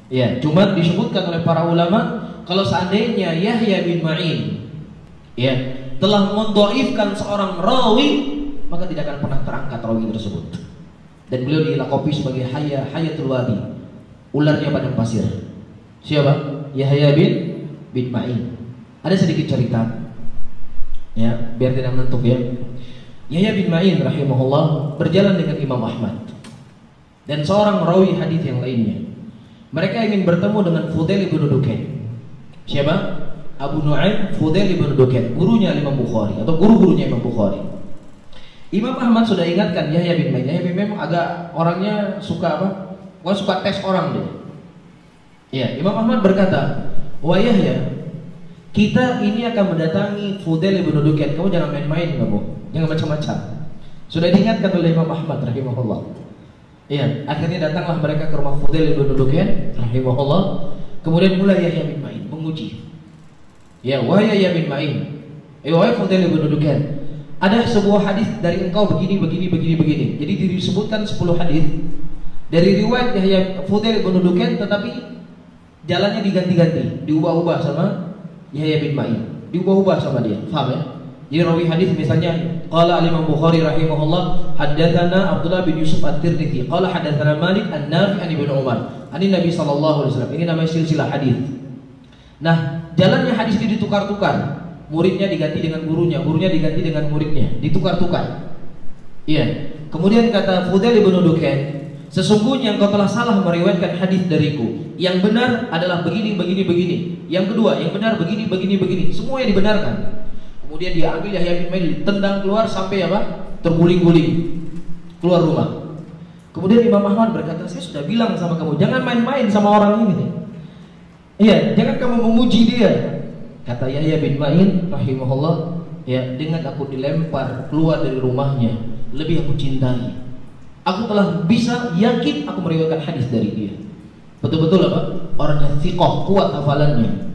Ya, cuma disebutkan oleh para ulama kalau seandainya Yahya bin Ma'in ya telah mendhaifkan seorang rawi, maka tidak akan pernah terangkat rawi tersebut. Dan beliau dilakopi sebagai Hayatul Wadi, ularnya padang pasir. Siapa? Yahya bin Ma'in. Ada sedikit cerita ya, biar tidak menentuk ya. Yahya bin Ma'in rahimahullah berjalan dengan Imam Ahmad dan seorang rawi hadis yang lainnya. Mereka ingin bertemu dengan Fudail ibn Dukain. Siapa? Abu Nu'aim Fudail ibn Dukain, gurunya Imam Bukhari atau guru-gurunya Imam Bukhari. Imam Ahmad sudah ingatkan Yahya bin Ma'in. Yahya bin Ma'in agak orangnya suka apa? Suka tes orang dia. Ya, Imam Ahmad berkata, "Wah Yahya, kita ini akan mendatangi Fudail ibn Dukain. Kamu jangan main-main kamu. Jangan macam-macam." Sudah diingatkan oleh Imam Ahmad rahimahullah. Iya, akhirnya datanglah mereka ke rumah Fudail ibn Dukain rahimahullah. Kemudian mulai Yahya bin Ma'in menguji. Ya, wahai Yahya bin Ma'in, wahai Fudail ibn Dukain, ada sebuah hadis dari engkau begini. Jadi disebutkan 10 hadis dari riwayat Yahya Fudail ibn Dukain, tetapi jalannya diganti-ganti, diubah-ubah sama Yahya bin Ma'in, diubah-ubah sama dia. Paham ya? Jadi rawi hadis misalnya qala al-Imam Bukhari rahimahullah haddatsana Abdullah bin Yusuf at-Tirmidzi qala haddatsana Malik an-Nafi' an Ibnu Umar an Nabi sallallahu alaihi wasallam. Ini namanya silsilah hadis. Nah, jalannya hadis ini ditukar-tukar. Muridnya diganti dengan gurunya, gurunya diganti dengan muridnya, ditukar-tukar. Iya. Kemudian kata Fudail ibn Dukain, sesungguhnya engkau telah salah meriwayatkan hadis dariku. Yang benar adalah begini. Yang kedua, yang benar begini. Semuanya dibenarkan. Kemudian dia ambil Yahya bin Ma'in, ditendang keluar sampai apa? Terguling-guling keluar rumah. Kemudian Imam Ahmad berkata, saya sudah bilang sama kamu, jangan main-main sama orang ini. Iya, jangan kamu memuji dia. Kata Yahya bin Ma'in rahimahullah, ya, dengan aku dilempar keluar dari rumahnya, lebih aku cintai. Aku telah bisa yakin aku meriwayatkan hadis dari dia. Betul-betul apa? Orangnya thiqah, kuat hafalannya.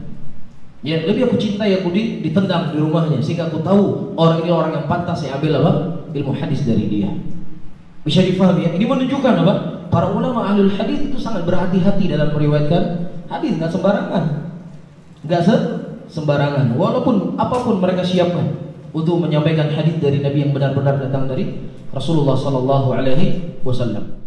Ya, lebih aku cintai, aku ditendang di rumahnya sehingga aku tahu orang ini orang yang pantas saya ambil apa? Ilmu hadis dari dia. Bisa difahami ya? Ini menunjukkan apa? Para ulama ahlul hadis itu sangat berhati-hati dalam meriwayatkan hadis, nggak sembarangan. Nggak sembarangan. Walaupun apapun mereka siapkan untuk menyampaikan hadis dari Nabi yang benar-benar datang dari Rasulullah sallallahu alaihi wasallam.